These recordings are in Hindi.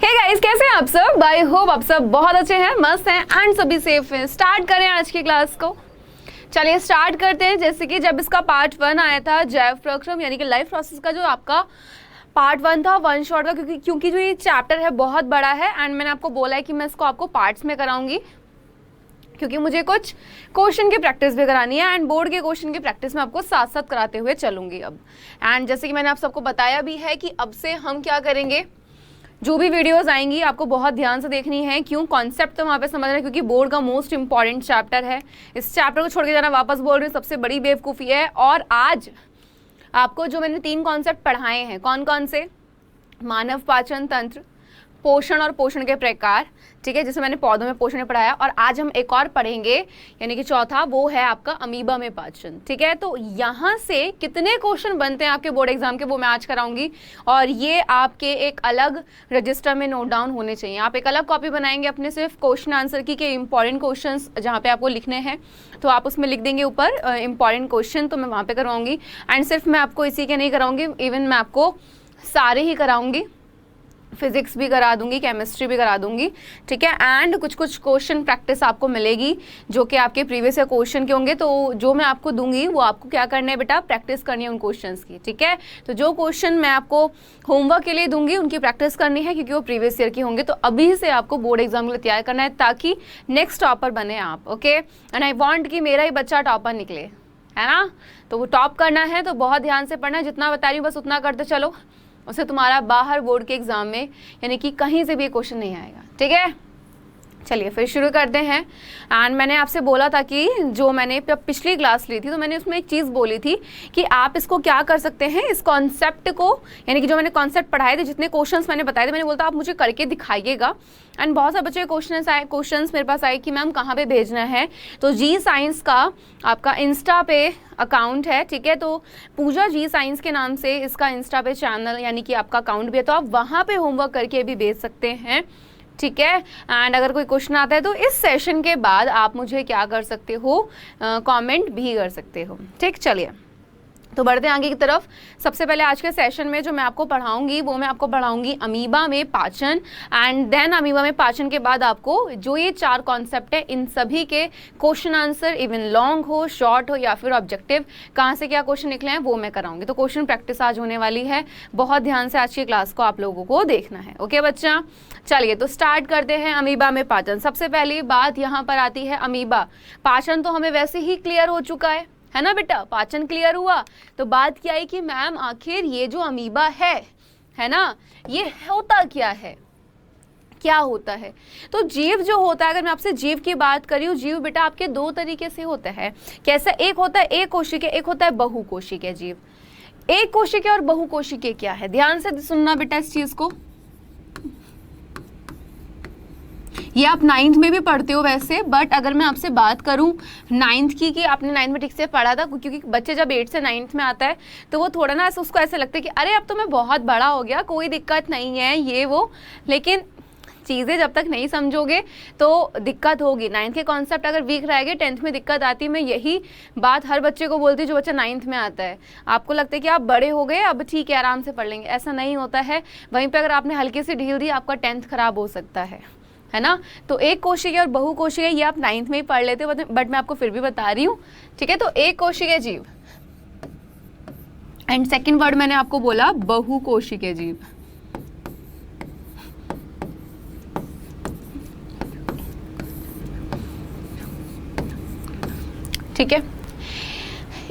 हे गाइस, कैसे हैं आप सब? आई होप आप सब बहुत अच्छे हैं, मस्त हैं एंड सभी सेफ हैं। स्टार्ट करें आज की क्लास को। चलिए स्टार्ट करते हैं। जैसे कि जब इसका पार्ट 1 आया था, जैव प्रक्रम यानी कि लाइफ प्रोसेस का जो आपका पार्ट 1 था वन शॉट का, क्योंकि जो ये चैप्टर है बहुत बड़ा है एंड मैंने आपको बोला है कि मैं इसको आपको पार्ट्स में कराऊंगी, क्योंकि मुझे कुछ क्वेश्चन की प्रैक्टिस भी करानी है एंड बोर्ड के क्वेश्चन की प्रैक्टिस में आपको साथ साथ कराते हुए चलूंगी अब। एंड जैसे कि मैंने आप सबको बताया भी है कि अब से हम क्या करेंगे, जो भी वीडियोस आएंगी आपको बहुत ध्यान से देखनी है। क्यों? कॉन्सेप्ट तो वहाँ पे समझना है, क्योंकि बोर्ड का मोस्ट इंपॉर्टेंट चैप्टर है। इस चैप्टर को छोड़ के जाना, वापस बोल रही हूँ, सबसे बड़ी बेवकूफ़ी है। और आज आपको जो मैंने 3 कॉन्सेप्ट पढ़ाए हैं, कौन कौन से? मानव पाचन तंत्र, पोषण और पोषण के प्रकार, ठीक है, जैसे मैंने पौधों में पोषण पढ़ाया। और आज हम एक और पढ़ेंगे, यानी कि चौथा, वो है आपका अमीबा में पाचन। ठीक है, तो यहाँ से कितने क्वेश्चन बनते हैं आपके बोर्ड एग्जाम के, वो मैं आज कराऊंगी। और ये आपके एक अलग रजिस्टर में नोट डाउन होने चाहिए। आप एक अलग कॉपी बनाएंगे अपने सिर्फ क्वेश्चन आंसर की, के इंपॉर्टेंट क्वेश्चन जहाँ पे आपको लिखने हैं, तो आप उसमें लिख देंगे ऊपर इंपॉर्टेंट क्वेश्चन, तो मैं वहाँ पे करवाऊंगी। एंड सिर्फ मैं आपको इसी के नहीं कराऊंगी, इवन मैं आपको सारे ही कराऊंगी, फिजिक्स भी करा दूंगी, केमिस्ट्री भी करा दूंगी। ठीक है, एंड कुछ कुछ क्वेश्चन प्रैक्टिस आपको मिलेगी जो कि आपके प्रीवियस ईयर क्वेश्चन के होंगे। तो जो मैं आपको दूंगी वो आपको क्या करना है बेटा, प्रैक्टिस करनी है उन क्वेश्चंस की। ठीक है, तो जो क्वेश्चन मैं आपको होमवर्क के लिए दूंगी उनकी प्रैक्टिस करनी है, क्योंकि वो प्रीवियस ईयर के होंगे। तो अभी से आपको बोर्ड एग्जाम के लिए तैयार करना है, ताकि नेक्स्ट टॉपर बने आप। ओके, एंड आई वॉन्ट कि मेरा ही बच्चा टॉपर निकले, है ना। तो वो टॉप करना है तो बहुत ध्यान से पढ़ना है। जितना बता रही हूँ बस उतना करते चलो, उससे तुम्हारा बाहर बोर्ड के एग्जाम में यानी कि कहीं से भी क्वेश्चन नहीं आएगा। ठीक है, चलिए फिर शुरू करते हैं। एंड मैंने आपसे बोला था कि जो मैंने पिछली क्लास ली थी, तो मैंने उसमें एक चीज़ बोली थी कि आप इसको क्या कर सकते हैं, इस कॉन्सेप्ट को, यानी कि जो मैंने कॉन्सेप्ट पढ़ाए थे, जितने क्वेश्चंस मैंने बताए थे, मैंने बोला था आप मुझे करके दिखाइएगा। एंड बहुत सारे बच्चे क्वेश्चंस मेरे पास आए कि मैम कहाँ पे भेजना है। तो जी साइंस का आपका इंस्टा पे अकाउंट है, ठीक है, तो पूजा जी साइंस के नाम से इसका इंस्टा पे चैनल यानी कि आपका अकाउंट भी है, तो आप वहाँ पे होमवर्क करके भी भेज सकते हैं। ठीक है, एंड अगर कोई क्वेश्चन आता है तो इस सेशन के बाद आप मुझे क्या कर सकते हो, कमेंट भी कर सकते हो। ठीक, चलिए तो बढ़ते हैं आगे की तरफ। सबसे पहले आज के सेशन में जो मैं आपको पढ़ाऊंगी वो मैं आपको पढ़ाऊंगी अमीबा में पाचन। एंड देन अमीबा में पाचन के बाद आपको जो ये 4 कॉन्सेप्ट है, इन सभी के क्वेश्चन आंसर, इवन लॉन्ग हो, शॉर्ट हो या फिर ऑब्जेक्टिव, कहाँ से क्या क्वेश्चन निकले हैं वो मैं कराऊंगी। तो क्वेश्चन प्रैक्टिस आज होने वाली है, बहुत ध्यान से आज की क्लास को आप लोगों को देखना है। ओके बच्चा, चलिए तो स्टार्ट करते हैं अमीबा में पाचन। सबसे पहली बात यहाँ पर आती है अमीबा। पाचन तो हमें वैसे ही क्लियर हो चुका है ना बेटा, पाचन क्लियर हुआ। तो बात क्या है कि मैम आखिर ये जो अमीबा है ना, ये होता क्या है, क्या होता है? तो जीव जो होता है, अगर मैं आपसे जीव की बात करी हूँ, जीव बेटा आपके 2 तरीके से होता है। कैसा? एक होता है एक कोशिकीय, एक होता है बहुकोशिकीय जीव। एक कोशिकीय और बहुकोशिकीय क्या है, ध्यान से सुनना बेटा इस चीज को। ये आप 9th में भी पढ़ते हो वैसे, बट अगर मैं आपसे बात करूं 9th की, कि आपने 9th में ठीक से पढ़ा था, क्योंकि बच्चे जब 8 से 9th में आता है तो वो थोड़ा ना उसको ऐसे लगता है कि अरे अब तो मैं बहुत बड़ा हो गया, कोई दिक्कत नहीं है ये वो। लेकिन चीज़ें जब तक नहीं समझोगे तो दिक्कत होगी। 9th के कॉन्सेप्ट अगर वीक रहेंगे 10th में दिक्कत आती है। मैं यही बात हर बच्चे को बोलती हूँ जो बच्चा 9th में आता है। आपको लगता है कि आप बड़े हो गए, अब ठीक है आराम से पढ़ लेंगे, ऐसा नहीं होता है। वहीं पे अगर आपने हल्की सी ढील दी, आपका 10th खराब हो सकता है ना। तो एक कोशिकीय और बहुकोशिकीय ये आप 9th में ही पढ़ लेते हो, बट मैं आपको फिर भी बता रही हूँ। ठीक है, तो एक कोशिकीय जीव एंड सेकंड वर्ड मैंने आपको बोला बहुकोशिकीय जीव। ठीक है,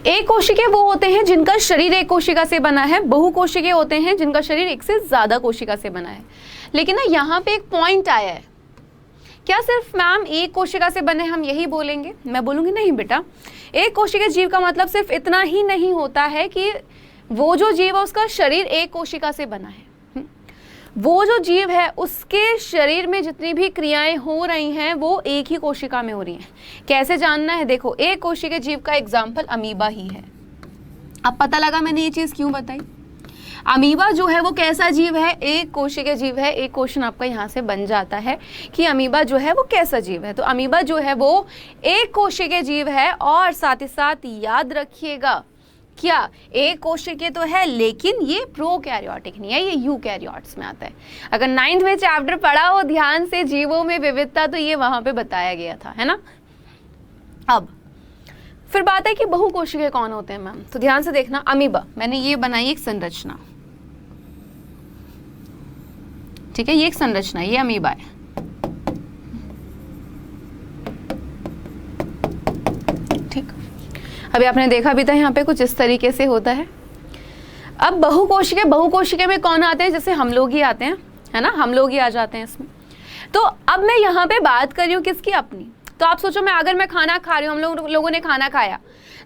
एक कोशिकीय वो होते हैं जिनका शरीर एक कोशिका से बना है, बहुकोशिकीय होते हैं जिनका शरीर एक से ज्यादा कोशिका से बना है। लेकिन ना यहाँ पे एक पॉइंट आया है, क्या सिर्फ मैम एक कोशिका से बने हम यही बोलेंगे? मैं बोलूंगी नहीं बेटा, एक कोशिकीय जीव का मतलब सिर्फ इतना ही नहीं होता है कि वो जो जीव है उसका शरीर एक कोशिका से बना है। वो जो जीव है उसके शरीर में जितनी भी क्रियाएं हो रही हैं वो एक ही कोशिका में हो रही हैं। कैसे जानना है? देखो, एक कोशिकीय जीव का एग्जाम्पल अमीबा ही है। अब पता लगा मैंने ये चीज क्यों बताई। अमीबा जो है वो कैसा जीव है? एक कोशिकीय जीव है। एक क्वेश्चन आपका यहाँ से बन जाता है कि अमीबा जो है वो कैसा जीव है। तो अमीबा जो है वो एक कोशिकीय जीव है, और साथ ही साथ याद रखिएगा क्या एक कोशिकीय तो है, लेकिन ये प्रोकैरियोटिक नहीं है, ये यूकैरियोट्स में आता है। अगर 9th में चैप्टर पढ़ा हो ध्यान से जीवों में विविधता, तो ये वहां पे बताया गया था, है ना। अब फिर बात है कि बहुकोशिकीय कौन होते हैं मैम, तो ध्यान से देखना। अमीबा, मैंने ये बनाई एक संरचना, ठीक है, ये एक संरचना, ये अमीबा है। ठीक, अभी आपने देखा भी था यहाँ पे कुछ इस तरीके से होता है। अब बहुकोशिकीय में कौन आते हैं, जैसे हम लोग ही आते हैं, है ना, हम लोग ही आ जाते हैं इसमें। तो अब मैं यहाँ पे बात कर रही हूँ किसकी, अपनी। तो आप सोचो अगर मैं खाना खा रही हूँ, हम लोगों ने खाना खाया,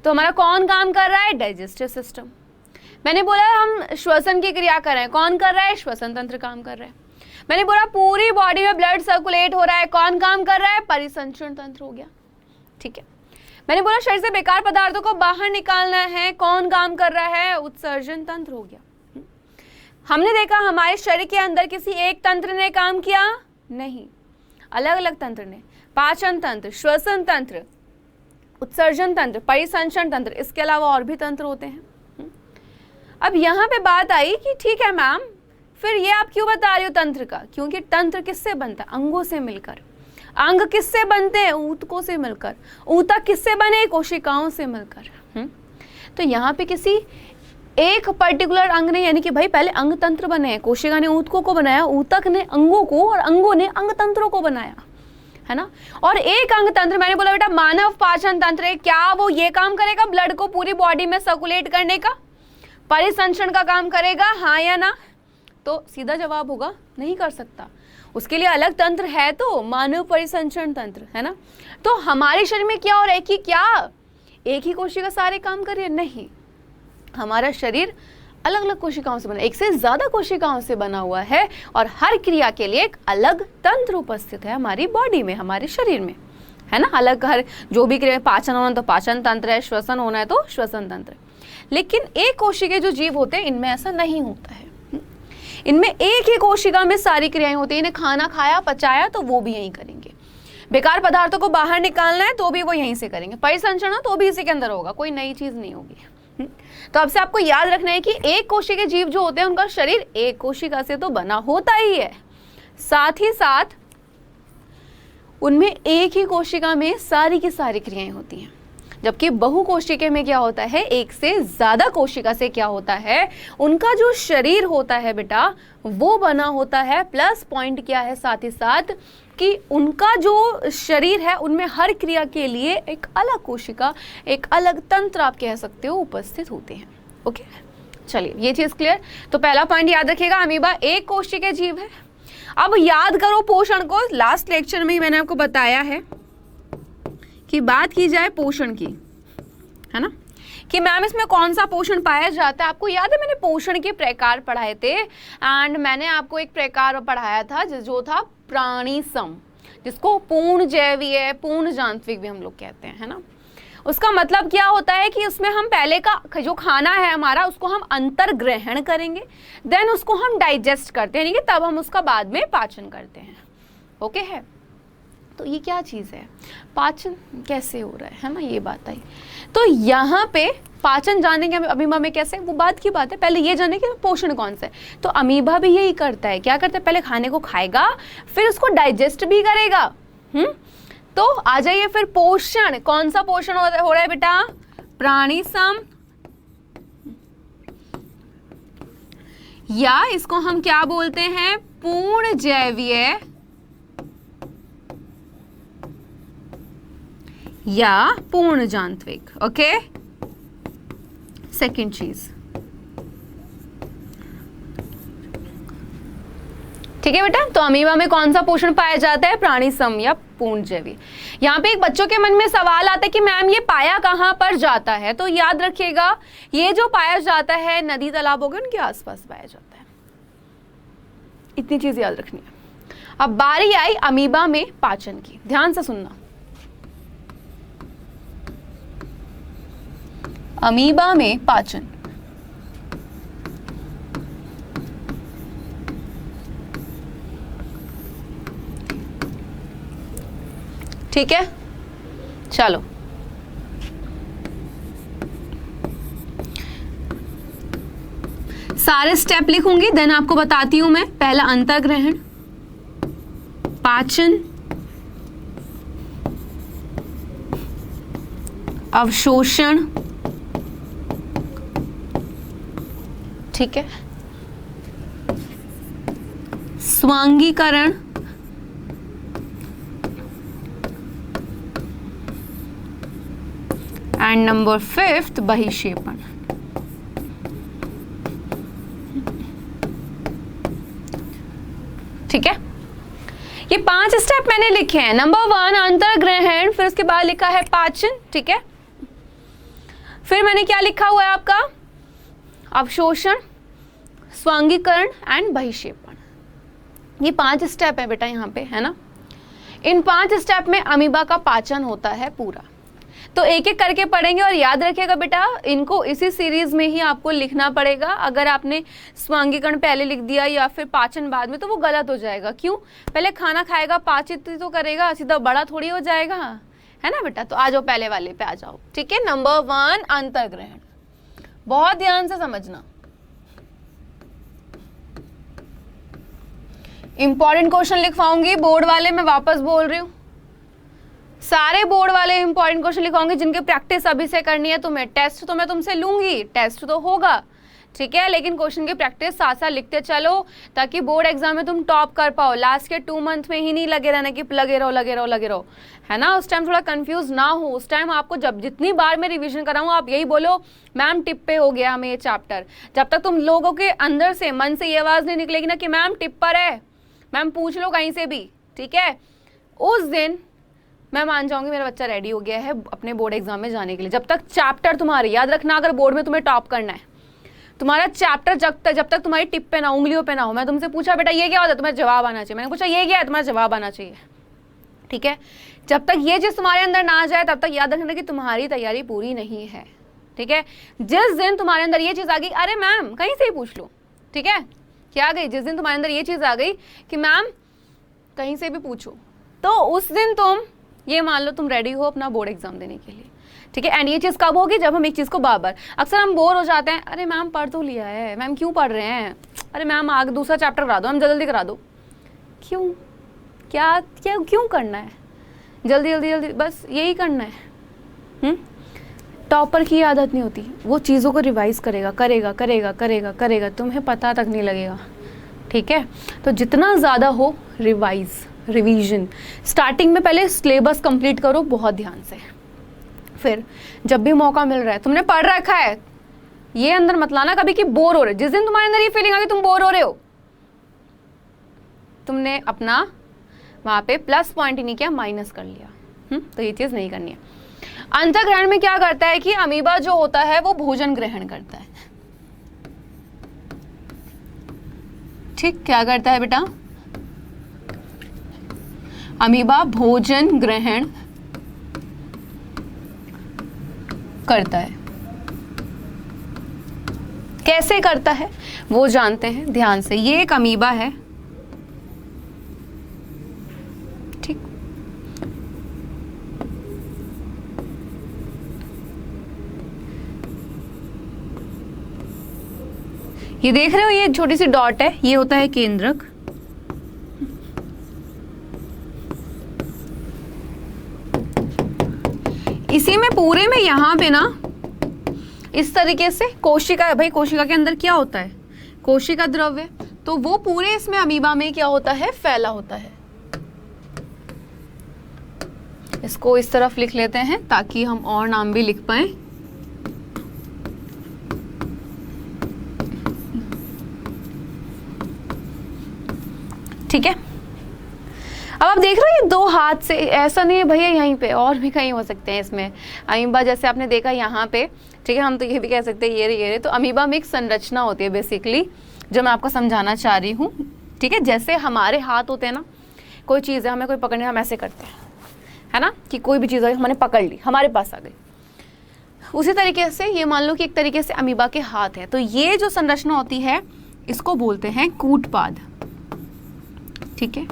तो हमारा कौन काम कर रहा है, डाइजेस्टिव सिस्टम। मैंने बोला हम श्वसन की क्रिया कर रहे हैं, कौन कर रहा है, श्वसन तंत्र काम कर रहा है। मैंने बोला पूरी बॉडी में ब्लड सर्कुलेट हो रहा है, कौन काम कर रहा है, परिसंचरण तंत्र हो गया, ठीक है। मैंने बोला शरीर से बेकार पदार्थों को बाहर निकालना है, कौन काम कर रहा है, उत्सर्जन तंत्र हो गया। हमने देखा हमारे शरीर के अंदर किसी एक तंत्र ने काम किया नहीं, अलग अलग तंत्र ने, पाचन तंत्र, श्वसन तंत्र, उत्सर्जन तंत्र, परिसंचरण तंत्र, इसके अलावा और भी तंत्र होते हैं। अब यहाँ पे बात आई कि ठीक है मैम, फिर ये आप क्यों बता रही हो तंत्र का, क्योंकि तंत्र किससे बनता है, अंगों से मिलकर। अंग किससे बनते हैं, ऊतकों से मिलकर। ऊतक किससे बने, कोशिकाओं से मिलकर। तो यहाँ पे किसी एक पर्टिकुलर अंग ने, यानी कि भाई पहले अंग तंत्र बने हैं, कोशिका ने ऊतकों को बनाया, ऊतक ने अंगों को, और अंगों ने अंग तंत्रों को बनाया, है ना। और एक अंग तंत्र, मैंने बोला बेटा मानव पाचन तंत्र है, क्या वो ये काम करेगा ब्लड को पूरी बॉडी में सर्कुलेट करने का, परिसंचरण का काम करेगा, हाँ या ना। तो सीधा जवाब होगा नहीं कर सकता, उसके लिए अलग तंत्र है, तो मानव परिसंचरण तंत्र, है ना। तो हमारे शरीर में क्या हो रहा है कि क्या एक ही कोशिका सारे काम कर रही है, नहीं, हमारा शरीर अलग अलग कोशिकाओं से बना, एक से ज्यादा कोशिकाओं से बना हुआ है, और हर क्रिया के लिए एक अलग तंत्र उपस्थित है हमारी बॉडी में, हमारे शरीर में, है ना। अलग हर जो भी क्रिया, पाचन होना तो पाचन तंत्र है, श्वसन होना है तो श्वसन तंत्र। लेकिन एक कोशिकीय जो जीव होते हैं इनमें ऐसा नहीं होता है, इनमें एक ही कोशिका में सारी क्रियाएं होती है। इन्हें खाना खाया, पचाया, तो वो भी यही करेंगे। बेकार पदार्थों को बाहर निकालना है तो भी वो यहीं से करेंगे, परिसंचरण तो भी इसी के अंदर होगा, कोई नई चीज नहीं होगी। तो अब से आपको याद रखना है कि एक कोशिकीय जीव जो होते हैं उनका शरीर एक कोशिका से तो बना होता ही है, साथ ही साथ उनमें एक ही कोशिका में सारी की सारी क्रियाएं होती हैं। जबकि बहुकोशिकीय में क्या होता है, एक से ज्यादा कोशिका से क्या होता है, उनका जो शरीर होता है बेटा वो बना होता है। प्लस पॉइंट क्या है साथ ही साथ कि उनका जो शरीर है उनमें हर क्रिया के लिए एक अलग कोशिका, एक अलग तंत्र आप कह सकते हो उपस्थित होते हैं। ओके, चलिए ये चीज क्लियर। तो पहला पॉइंट याद रखिएगा, अमीबा एक कोशिकीय जीव है। अब याद करो पोषण को, लास्ट लेक्चर में ही मैंने आपको बताया है कि बात की जाए पोषण की, है ना, कि मैम इसमें कौन सा पोषण पाया जाता है। आपको याद है मैंने पोषण के प्रकार पढ़ाए थे, एंड मैंने आपको एक प्रकार पढ़ाया था जो था प्राणी सम, जिसको पूर्ण जैवीय, पूर्ण जांत्विक भी हम लोग कहते हैं, है ना। उसका मतलब क्या होता है कि उसमें हम पहले का जो खाना है हमारा उसको हम अंतर ग्रहण करेंगे, देन उसको हम डाइजेस्ट करते हैं, तब हम उसका बाद में पाचन करते हैं। ओके है, तो ये क्या चीज है, पाचन कैसे हो रहा है ना, ये बात आई। तो यहाँ पे पाचन जानने के अमीबा में कैसे, वो बात की बात है, पहले ये जाने कि पोषण कौन सा है। तो अमीबा भी यही करता है, क्या करता है, पहले खाने को खाएगा फिर उसको डाइजेस्ट भी करेगा। तो आ जाइए फिर पोषण, कौन सा पोषण हो रहा है बेटा, प्राणी सम, या इसको हम क्या बोलते हैं, पूर्ण जैवीय या पूर्ण जांत्विक। ओके, सेकंड चीज, ठीक है बेटा। तो अमीबा में कौन सा पोषण पाया जाता है, प्राणी सम या पूर्ण जैवीय। यहाँ पे एक बच्चों के मन में सवाल आता है कि मैम ये पाया कहाँ पर जाता है, तो याद रखिएगा ये जो पाया जाता है नदी तालाबों के उनके आसपास पाया जाता है, इतनी चीज याद रखनी है। अब बारी आई अमीबा में पाचन की, ध्यान से सुनना। अमीबा में पाचन, ठीक है, चलो सारे स्टेप लिखूंगी, देन आपको बताती हूं मैं। पहला अंतःग्रहण, पाचन, अवशोषण, ठीक है, स्वांगीकरण, एंड नंबर 5 बहिक्षेपण। ठीक है, ये 5 स्टेप मैंने लिखे हैं। नंबर 1 अंतर्ग्रहण, फिर उसके बाद लिखा है पाचन, ठीक है, फिर मैंने क्या लिखा हुआ है आपका, अवशोषण, स्वांगीकरण एंड बहिक्षेपण। ये 5 स्टेप है बेटा यहाँ पे, है ना। इन 5 स्टेप में अमीबा का पाचन होता है पूरा। तो एक एक करके पढ़ेंगे और याद रखिएगा बेटा, इनको इसी सीरीज में ही आपको लिखना पड़ेगा। अगर आपने स्वांगीकरण पहले लिख दिया या फिर पाचन बाद में तो वो गलत हो जाएगा। क्यों? पहले खाना खाएगा, पाचित तो करेगा, सीधा बड़ा थोड़ी हो जाएगा, है ना बेटा। तो आ जाओ पहले वाले पे आ जाओ, ठीक है। नंबर 1 अंतर्ग्रहण, बहुत ध्यान से समझना, इंपॉर्टेंट क्वेश्चन लिखवाऊंगी बोर्ड वाले, मैं वापस बोल रही हूँ, सारे बोर्ड वाले इंपॉर्टेंट क्वेश्चन लिखवाऊंगी जिनकी प्रैक्टिस अभी से करनी है तुम्हें। टेस्ट तो मैं तुमसे लूंगी, टेस्ट तो होगा, ठीक है, लेकिन क्वेश्चन की प्रैक्टिस साथ साथ लिखते चलो ताकि बोर्ड एग्जाम में तुम टॉप कर पाओ। लास्ट के 2 मंथ में ही नहीं लगे रहना कि लगे रहो लगे रहो लगे रहो, है ना। उस टाइम थोड़ा कंफ्यूज ना हो। उस टाइम आपको जब जितनी बार मैं रिवीजन कराऊँ आप यही बोलो मैम टिप पे हो गया हमें ये चैप्टर। जब तक तुम लोगों के अंदर से मन से ये आवाज़ नहीं निकलेगी ना कि मैम टिप पर है, मैम पूछ लो कहीं से भी, ठीक है, उस दिन मैं मान जाऊंगी मेरा बच्चा रेडी हो गया है अपने बोर्ड एग्जाम में जाने के लिए। जब तक चैप्टर तुम्हारे, याद रखना, अगर बोर्ड में तुम्हें टॉप करना है, तुम्हारा चैप्टर जब तक तुम्हारी टिप पे ना, उंगलियों पे ना हो। मैं तुमसे पूछा बेटा ये क्या होता है, तुम्हारा जवाब आना चाहिए। मैंने पूछा ये क्या है, तुम्हारा जवाब आना चाहिए, ठीक है। जब तक ये चीज तुम्हारे अंदर ना आ जाए तब तक याद रखना कि तुम्हारी तैयारी पूरी नहीं है, ठीक है। जिस दिन तुम्हारे अंदर ये चीज आ गई, अरे मैम कहीं से ही पूछ लो, ठीक है, क्या आ गई, जिस दिन तुम्हारे अंदर ये चीज आ गई कि मैम कहीं से भी पूछो, तो उस दिन तुम ये मान लो तुम रेडी हो अपना बोर्ड एग्जाम देने के लिए, ठीक है। एंड ये चीज़ कब होगी, जब हम एक चीज़ को बार बार, अक्सर हम बोर हो जाते हैं, अरे मैम पढ़ तो लिया है, मैम क्यों पढ़ रहे हैं, अरे मैम आगे दूसरा चैप्टर करा दो, हम जल्दी करा दो। क्यों, क्या क्या क्यों करना है जल्दी जल्दी जल्दी, बस यही करना है। टॉपर की आदत नहीं होती, वो चीज़ों को रिवाइज करेगा करेगा करेगा करेगा करेगा, तुम्हें पता तक नहीं लगेगा, ठीक है। तो जितना ज़्यादा हो रिवीजन, स्टार्टिंग में पहले सिलेबस कंप्लीट करो बहुत ध्यान से, फिर जब भी मौका मिल रहा है, तुमने पढ़ रखा है, ये अंदर मत लाना कभी कि बोर हो रहे। जिस दिन तुम्हारे अंदर ये फीलिंग आ गई तुम बोर हो रहे हो, तुमने अपना वहां पे प्लस पॉइंट ही नहीं किया, माइनस कर लिया। तो ये चीज नहीं करनी है। अंतःग्रहण में क्या करता है कि अमीबा जो होता है वो भोजन ग्रहण करता है, ठीक, क्या करता है बेटा, अमीबा भोजन ग्रहण करता है। कैसे करता है वो जानते हैं ध्यान से। ये एक अमीबा है, ठीक, ये देख रहे हो, ये छोटी सी डॉट है, ये होता है केंद्रक। इसी में पूरे में यहाँ पे ना इस तरीके से कोशिका है। भाई कोशिका के अंदर क्या होता है, कोशिका द्रव्य, तो वो पूरे इसमें अमीबा में क्या होता है, फैला होता है। इसको इस तरफ लिख लेते हैं ताकि हम और नाम भी लिख पाए। ठीक है, अब आप देख रहे हो ये 2 हाथ से, ऐसा नहीं है भैया यहीं पे, और भी कहीं हो सकते हैं इसमें। अमीबा जैसे आपने देखा यहाँ पे, ठीक है, हम तो ये भी कह सकते हैं ये रे। तो अमीबा में एक संरचना होती है बेसिकली, जो मैं आपको समझाना चाह रही हूँ, ठीक है। जैसे हमारे हाथ होते हैं ना, कोई चीज़ है हमें कोई पकड़ने, हम ऐसे करते हैं, है ना, कि कोई भी चीज़ है हमने पकड़ ली, हमारे पास आ गई। उसी तरीके से ये मान लो कि एक तरीके से अमीबा के हाथ है। तो ये जो संरचना होती है इसको बोलते हैं कूटपाद, ठीक है।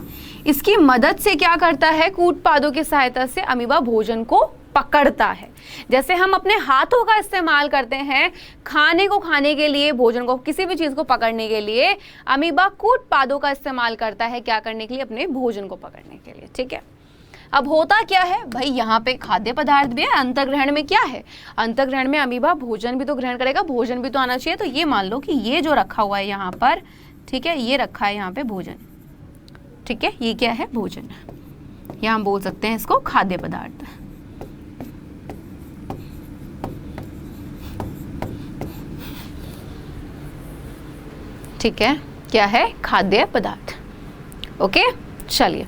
इसकी मदद से क्या करता है, कूटपादों की सहायता से अमीबा भोजन को पकड़ता है। जैसे हम अपने हाथों का इस्तेमाल करते हैं खाने को खाने के लिए, भोजन को, किसी भी चीज को पकड़ने के लिए, अमीबा कूट पादों का इस्तेमाल करता है क्या करने के लिए? अपने भोजन को पकड़ने के लिए। ठीक है, अब होता क्या है भाई, यहाँ पे खाद्य पदार्थ भी है, अंतर्ग्रहण में क्या है? अंतर्ग्रहण में अमीबा भोजन भी तो ग्रहण करेगा, भोजन भी तो आना चाहिए। तो ये मान लो कि ये जो रखा हुआ है यहाँ पर, ठीक है, ये रखा है यहाँ पे भोजन। ठीक है, ये क्या है? भोजन। या हम बोल सकते हैं इसको खाद्य पदार्थ। ठीक है, क्या है? खाद्य पदार्थ। ओके, चलिए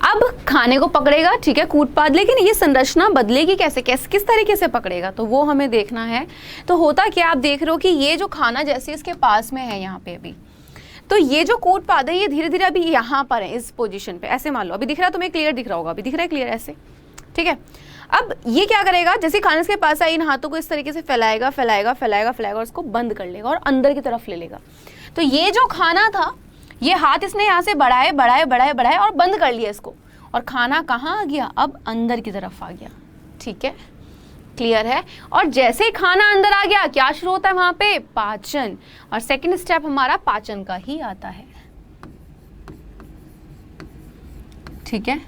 अब खाने को पकड़ेगा, ठीक है, कूटपाद, लेकिन ये संरचना बदलेगी कैसे, किस तरीके से पकड़ेगा, तो वो हमें देखना है। तो होता क्या, आप देख रहे हो कि ये जो खाना जैसे इसके पास में है यहाँ पे अभी, तो ये जो कूटपाद है ये धीरे धीरे अभी यहाँ पर है, इस पोजीशन पे, ऐसे मान लो। अभी दिख रहा है तुम्हें? क्लियर दिख रहा होगा, अभी दिख रहा है क्लियर ऐसे। ठीक है, अब ये क्या करेगा, जैसे खाना इसके पास है, इन हाथों को इस तरीके से फैलाएगा फैलाएगा फैलाएगा फैलाएगा और उसको बंद कर लेगा और अंदर की तरफ ले लेगा। तो ये जो खाना था, ये हाथ इसने यहाँ से बढ़ाए बढ़ाए बढ़ाए बढ़ाए और बंद कर लिया इसको, और खाना कहाँ आ गया? अब अंदर की तरफ आ गया। ठीक है, क्लियर है। और जैसे ही खाना अंदर आ गया, क्या शुरू होता है वहां पे? पाचन। और सेकंड स्टेप हमारा पाचन का ही आता है। ठीक है,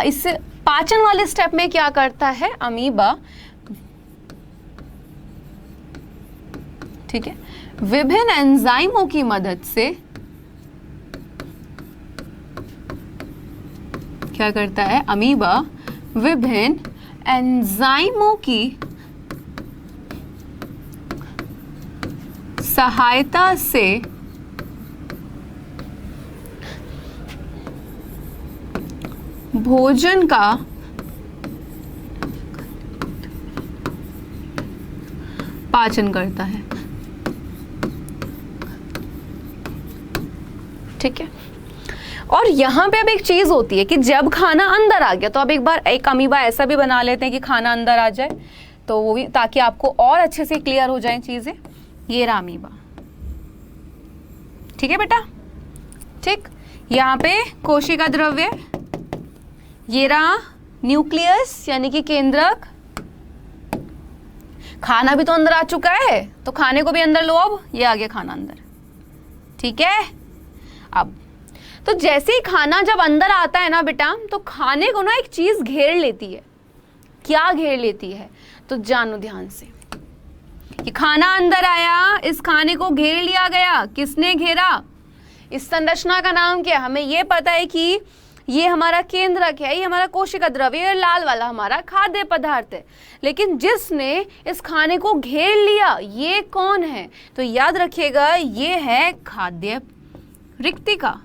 इस पाचन वाले स्टेप में क्या करता है अमीबा? ठीक है, विभिन्न एंजाइमों की मदद से क्या करता है अमीबा? विभिन्न एंजाइमों की सहायता से भोजन का पाचन करता है। ठीक है, और यहाँ पे अब एक चीज होती है कि जब खाना अंदर आ गया, तो अब एक बार एक अमीबा ऐसा भी बना लेते हैं कि खाना अंदर आ जाए, तो वो भी, ताकि आपको और अच्छे से क्लियर हो जाए चीजें। ये रहा अमीबा। ठीक है बेटा, ठीक, यहाँ पे कोशिका द्रव्य, ये रहा न्यूक्लियस यानी कि केंद्रक। खाना भी तो अंदर आ चुका है, तो खाने को भी अंदर लो। अब ये आ गया खाना अंदर। ठीक है, अब तो जैसे ही खाना जब अंदर आता है ना बेटा, तो खाने को ना एक चीज घेर लेती है। क्या घेर लेती है? तो जानो ध्यान से कि खाना अंदर आया, इस खाने को घेर लिया गया। किसने घेरा? इस संरचना का नाम क्या है? हमें यह पता है कि ये हमारा केंद्रक है, ये हमारा कोशिका द्रव्य, ये लाल वाला हमारा खाद्य पदार्थ है। लेकिन जिसने इस खाने को घेर लिया, ये कौन है? तो याद रखिएगा, ये है खाद्य रिक्तिका।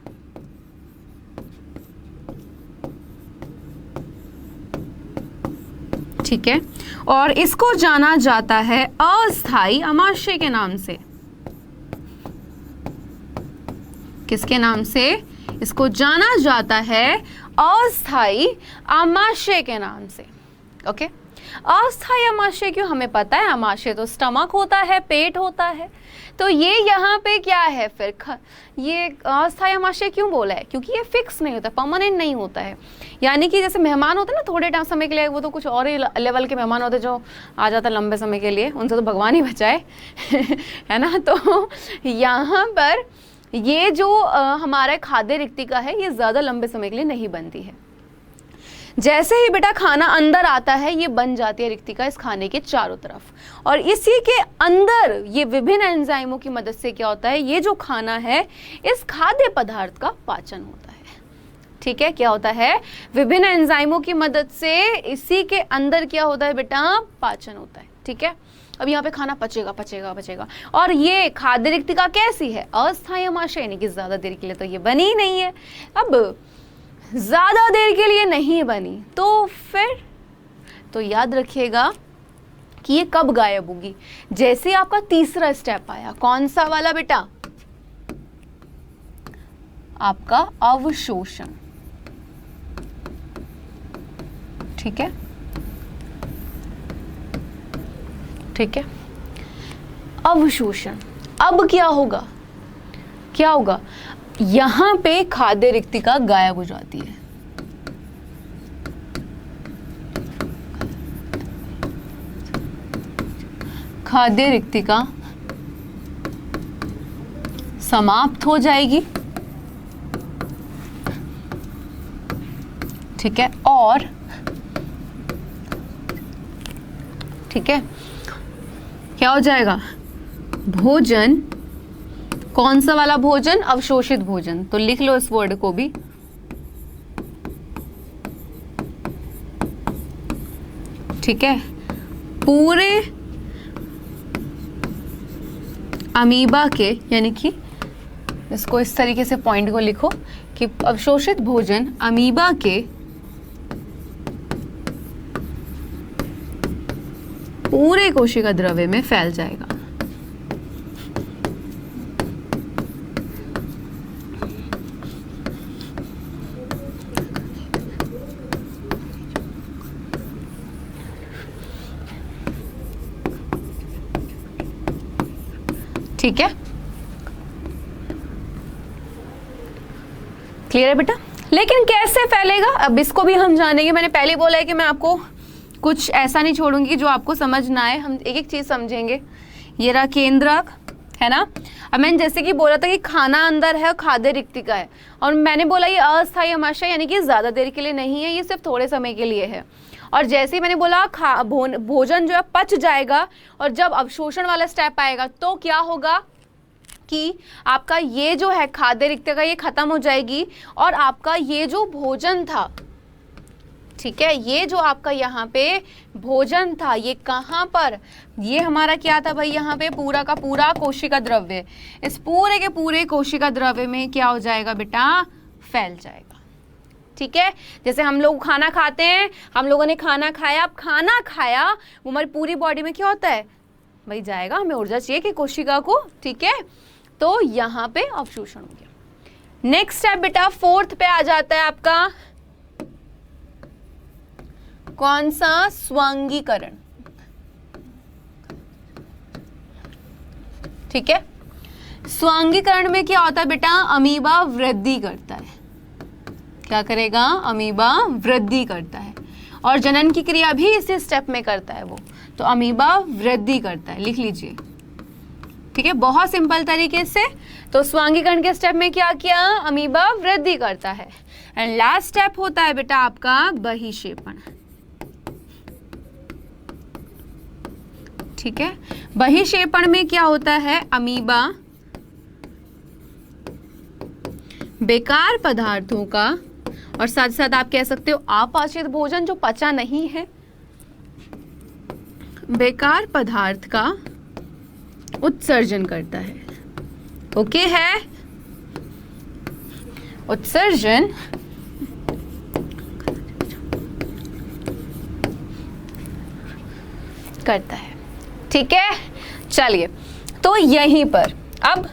ठीक है, और इसको जाना जाता है अस्थायी आमाशय के नाम से। किसके नाम से? इसको जाना जाता है अस्थायी आमाशय के नाम से। ओके, अस्थायी आमाशय क्यों? हमें पता है आमाशय तो स्टमक होता है, पेट होता है। तो ये यहाँ पे क्या है फिर? ये अस्थायी आमाशय क्यों बोला है? क्योंकि ये फिक्स नहीं होता, परमानेंट नहीं होता है। यानी कि जैसे मेहमान होते हैं ना थोड़े टाइम समय के लिए, वो तो कुछ और ही लेवल के मेहमान होते हैं जो आ जाता है लंबे समय के लिए, उनसे तो भगवान ही बचाए है ना। तो यहाँ पर ये जो हमारा खाद्य रिक्तिका है, ये ज़्यादा लंबे समय के लिए नहीं बनती है। जैसे ही बेटा खाना अंदर आता है, ये बन जाती है रिक्तिका इस खाने के चारों तरफ, और इसी के अंदर ये विभिन्न एंजाइमों की मदद से क्या होता है, ये जो खाना है इस खाद्य पदार्थ का पाचन होता है। ठीक है, क्या होता है? विभिन्न एंजाइमों की मदद से इसी के अंदर क्या होता है बेटा? पाचन होता है। ठीक है, अब यहाँ पे खाना पचेगा पचेगा पचेगा। और ये खाद्य रिक्तिका कैसी है? अस्थायी आमाशय, यानी कि ज्यादा देर के लिए तो ये बनी ही नहीं है। अब ज्यादा देर के लिए नहीं बनी तो फिर तो याद रखिएगा कि ये कब गायब होगी? जैसे आपका तीसरा स्टेप आया, कौन सा वाला बेटा? आपका अवशोषण। ठीक है, ठीक है, अवशोषण। अब क्या होगा? क्या होगा? यहां पे खाद्य रिक्तिका गायब हो जाती है। खाद्य रिक्तिका समाप्त हो जाएगी, ठीक है। और ठीक है, क्या हो जाएगा, भोजन, कौन सा वाला भोजन, अवशोषित भोजन, तो लिख लो इस वर्ड को भी, ठीक है। पूरे अमीबा के, यानी कि इसको इस तरीके से पॉइंट को लिखो कि अवशोषित भोजन अमीबा के पूरे कोशिका द्रव्य में फैल जाएगा। ठीक है, क्लियर है बेटा। लेकिन कैसे फैलेगा, अब इसको भी हम जानेंगे। मैंने पहले बोला है कि मैं आपको कुछ ऐसा नहीं छोड़ूंगी जो आपको समझ ना आए, हम एक एक चीज समझेंगे। ये रहा केंद्रक, है ना। अब मैंने जैसे कि बोला था कि खाना अंदर है और खाद्य रिक्तिका है, और मैंने बोला ये अस्थायी हमेशा, यानी कि ज्यादा देर के लिए नहीं है, ये सिर्फ थोड़े समय के लिए है। और जैसे ही मैंने बोला भोजन जो है पच जाएगा, और जब अवशोषण वाला स्टेप आएगा तो क्या होगा कि आपका ये जो है खाद्य रिक्तिका ये खत्म हो जाएगी, और आपका ये जो भोजन था, ठीक है, ये जो आपका यहाँ पे भोजन था, ये कहाँ पर, ये हमारा क्या था भाई, यहाँ पे पूरा का पूरा कोशिका द्रव्य, इस पूरे के पूरे कोशिका द्रव्य में क्या हो जाएगा बेटा, फैल जाएगा। ठीक है, जैसे हम लोग खाना खाते हैं, हम लोगों ने खाना खाया, अब खाना खाया वो हमारी पूरी बॉडी में क्या होता है भाई, जाएगा, हमें ऊर्जा चाहिए कि कोशिका को, ठीक है। तो यहाँ पे अवशोषण हो गया। नेक्स्ट स्टेप बेटा फोर्थ पे आ जाता है आपका कौन सा, स्वांगीकरण। ठीक है, स्वांगीकरण में क्या होता है बेटा, अमीबा वृद्धि करता है। क्या करेगा, अमीबा वृद्धि करता है, और जनन की क्रिया भी इसी स्टेप में करता है वो, तो अमीबा वृद्धि करता है, लिख लीजिए। ठीक है, बहुत सिंपल तरीके से। तो स्वांगीकरण के स्टेप में क्या किया, अमीबा वृद्धि करता है। एंड लास्ट स्टेप होता है बेटा आपका बहिक्षेपण। ठीक है, बहिक्षेपण में क्या होता है, अमीबा बेकार पदार्थों का, और साथ साथ आप कह सकते हो अपाचित भोजन जो पचा नहीं है, बेकार पदार्थ का उत्सर्जन करता है। ओके है, उत्सर्जन करता है। ठीक है, चलिए, तो यहीं पर अब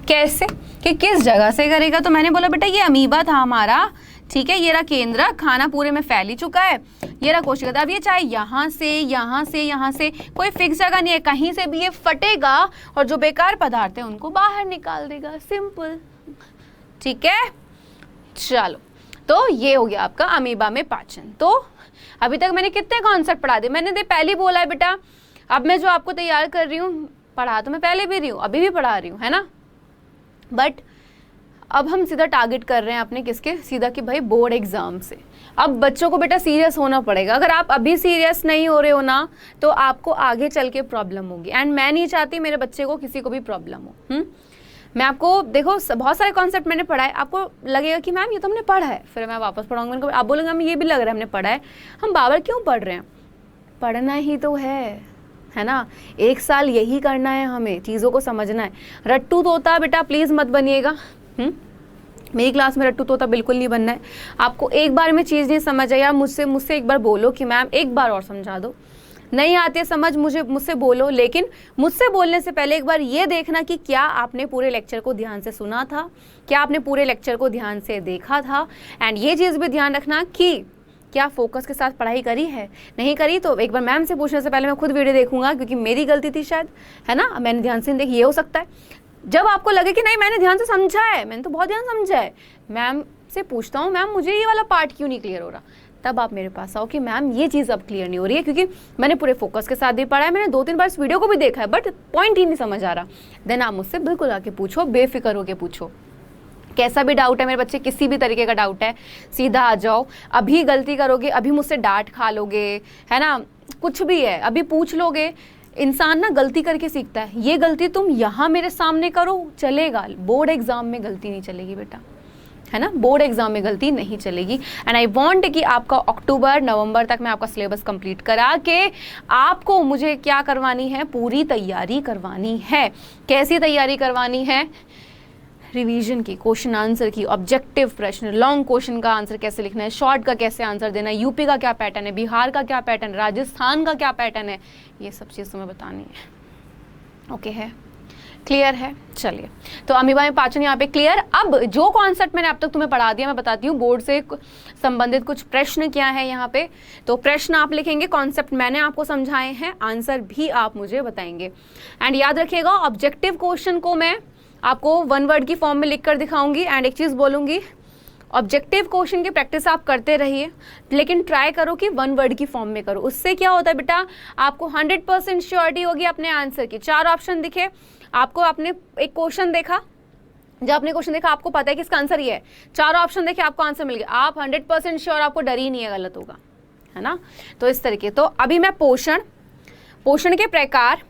कैसे कि किस जगह से करेगा, तो मैंने बोला बेटा ये अमीबा था हमारा, ठीक है, ये रहा केंद्र, खाना पूरे में फैल ही चुका है, ये रहा कोशिका। अब ये चाहे यहाँ से यहाँ से यहाँ से, कोई फिक्स जगह नहीं है, कहीं से भी ये फटेगा और जो बेकार पदार्थ है उनको बाहर निकाल देगा, सिंपल। ठीक है, चलो, तो ये हो गया आपका अमीबा में पाचन। तो अभी तक मैंने कितने कॉन्सेप्ट पढ़ा दिए, मैंने पहले बोला है बेटा, अब मैं जो आपको तैयार कर रही हूँ, पढ़ा तो मैं पहले भी रही हूँ, अभी भी पढ़ा रही हूँ, है ना, बट अब हम सीधा टारगेट कर रहे हैं अपने किसके, सीधा कि भाई बोर्ड एग्जाम से। अब बच्चों को बेटा सीरियस होना पड़ेगा, अगर आप अभी सीरियस नहीं हो रहे हो ना तो आपको आगे चल के प्रॉब्लम होगी, एंड मैं नहीं चाहती मेरे बच्चे को किसी को भी प्रॉब्लम हो। मैं आपको देखो बहुत सारे कॉन्सेप्ट मैंने पढ़ा है, आपको लगेगा कि मैम ये तो हमने पढ़ा है, फिर मैं वापस पढ़ाऊंगी, आप बोलेंगे हमें ये भी लग रहा है हमने पढ़ा है, हम बार बार क्यों पढ़ रहे हैं, पढ़ना ही तो है ना, एक साल यही करना है, हमें चीज़ों को समझना है। रट्टू तोता बेटा प्लीज़ मत बनिएगा, मेरी क्लास में रट्टू तोता बिल्कुल नहीं बनना है। आपको एक बार में चीज़ नहीं समझ आई, या मुझसे एक बार बोलो कि मैम एक बार और समझा दो, नहीं आती है समझ मुझसे बोलो, लेकिन मुझसे बोलने से पहले एक बार ये देखना कि क्या आपने पूरे लेक्चर को ध्यान से सुना था, क्या आपने पूरे लेक्चर को ध्यान से देखा था, एंड ये चीज़ भी ध्यान रखना कि क्या फोकस के साथ पढ़ाई करी है, नहीं करी तो एक बार मैम से पूछने से पहले मैं खुद वीडियो देखूंगा, क्योंकि मेरी गलती थी शायद, है ना, मैंने ध्यान से नहीं देखी, ये हो सकता है। जब आपको लगे कि नहीं मैंने ध्यान से समझा है, मैंने तो बहुत ध्यान समझा है, मैम से पूछता हूँ मैम मुझे ये वाला पार्ट क्यों नहीं क्लियर हो रहा, तब आप मेरे पास आओ कि मैम ये चीज़ अब क्लियर नहीं हो रही है, क्योंकि मैंने पूरे फोकस के साथ भी पढ़ा है, मैंने 2-3 बार इस वीडियो को भी देखा है, बट पॉइंट ही नहीं समझ आ रहा। देन आप मुझसे बिल्कुल आके पूछो, बेफिक्र होके पूछो। कैसा भी डाउट है मेरे बच्चे, किसी भी तरीके का डाउट है, सीधा आ जाओ। अभी गलती करोगे, अभी मुझसे डांट खा लोगे, है ना, कुछ भी है, अभी पूछ लोगे। इंसान ना गलती करके सीखता है। ये गलती तुम यहाँ मेरे सामने करो चलेगा, बोर्ड एग्जाम में गलती नहीं चलेगी बेटा, है ना, बोर्ड एग्जाम में गलती नहीं चलेगी। एंड आई वांट कि आपका अक्टूबर नवंबर तक मैं आपका सिलेबस कंप्लीट करा के आपको मुझे क्या करवानी है, पूरी तैयारी करवानी है। कैसी तैयारी करवानी है? रिवीजन की, क्वेश्चन आंसर की, ऑब्जेक्टिव प्रश्न, लॉन्ग क्वेश्चन का आंसर कैसे लिखना है, शॉर्ट का कैसे आंसर देना है, यूपी का क्या पैटर्न है, बिहार का क्या पैटर्न है, राजस्थान का क्या पैटर्न है, ये सब चीज़ तुम्हें बतानी है। ओके है, क्लियर है? चलिए, तो अमीबा में पाचन यहाँ पे क्लियर। अब जो कॉन्सेप्ट मैंने अब तक तुम्हें पढ़ा दिया, मैं बताती हूँ बोर्ड से संबंधित कुछ प्रश्न क्या है यहाँ पे। तो प्रश्न आप लिखेंगे, कॉन्सेप्ट मैंने आपको समझाए हैं, आंसर भी आप मुझे बताएंगे। एंड याद रखिएगा, ऑब्जेक्टिव क्वेश्चन को मैं आपको 1 वर्ड की फॉर्म में लिख कर दिखाऊंगी। एंड एक चीज़ बोलूँगी, ऑब्जेक्टिव क्वेश्चन की प्रैक्टिस आप करते रहिए, लेकिन ट्राई करो कि 1 वर्ड की फॉर्म में करो। उससे क्या होता है बेटा, आपको 100% श्योरिटी होगी अपने आंसर की। 4 ऑप्शन दिखे आपको, आपने एक क्वेश्चन देखा, जब आपने क्वेश्चन देखा आपको पता है कि इसका आंसर ये है, 4 ऑप्शन देखे आपको आंसर मिल गया, आप 100% श्योर, आपको डर ही नहीं है गलत होगा, है ना। तो इस तरीके, तो अभी मैं पोषण के प्रकार,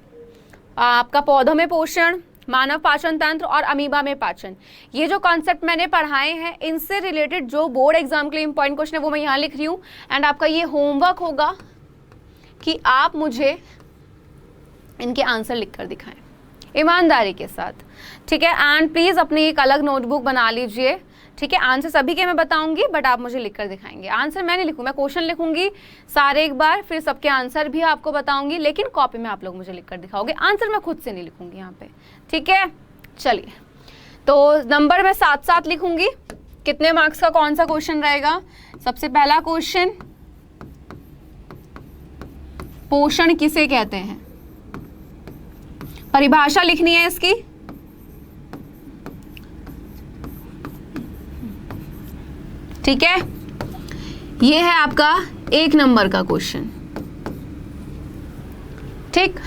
आपका पौधों में पोषण, मानव पाचन तंत्र और अमीबा में पाचन, ये जो कॉन्सेप्ट मैंने पढ़ाए हैं, इनसे रिलेटेड जो बोर्ड एग्जाम के लिए इंपॉर्टेंट क्वेश्चन है वो मैं यहाँ लिख रही हूँ। एंड आपका ये होमवर्क होगा कि आप मुझे इनके आंसर लिख कर दिखाएं ईमानदारी के साथ, ठीक है। एंड प्लीज़ अपनी एक अलग नोटबुक बना लीजिए, ठीक है। आंसर सभी के मैं बताऊंगी, बट आप मुझे लिख कर दिखाएंगे। आंसर मैं नहीं लिखूँ, मैं क्वेश्चन लिखूंगी सारे एक बार, फिर सबके आंसर भी आपको बताऊंगी, लेकिन कॉपी में आप लोग मुझे लिख कर दिखाओगे। आंसर मैं खुद से नहीं लिखूंगी यहाँ पे, ठीक है। चलिए, तो नंबर मैं 7-7 लिखूंगी। कितने मार्क्स का कौन सा क्वेश्चन रहेगा? सबसे पहला क्वेश्चन, पोषण किसे कहते हैं? परिभाषा लिखनी है इसकी, ठीक है। ये है आपका 1 नंबर का क्वेश्चन, ठीक।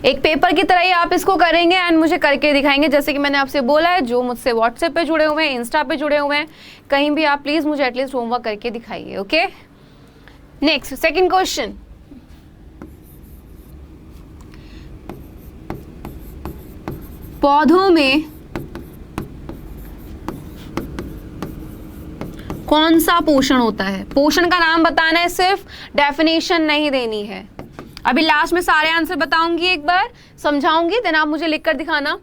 एक पेपर की तरह ही आप इसको करेंगे एंड मुझे करके दिखाएंगे, जैसे कि मैंने आपसे बोला है। जो मुझसे व्हाट्सएप पे जुड़े हुए हैं, इंस्टा पे जुड़े हुए हैं, कहीं भी आप प्लीज मुझे एटलीस्ट होमवर्क करके दिखाइए, ओके। नेक्स्ट, सेकंड क्वेश्चन, पौधों में कौन सा पोषण होता है? पोषण का नाम बताना है सिर्फ, डेफिनेशन नहीं देनी है। अभी लास्ट में सारे आंसर बताऊंगी, एक बार समझाऊंगी, देन आप मुझे लिखकर दिखाना।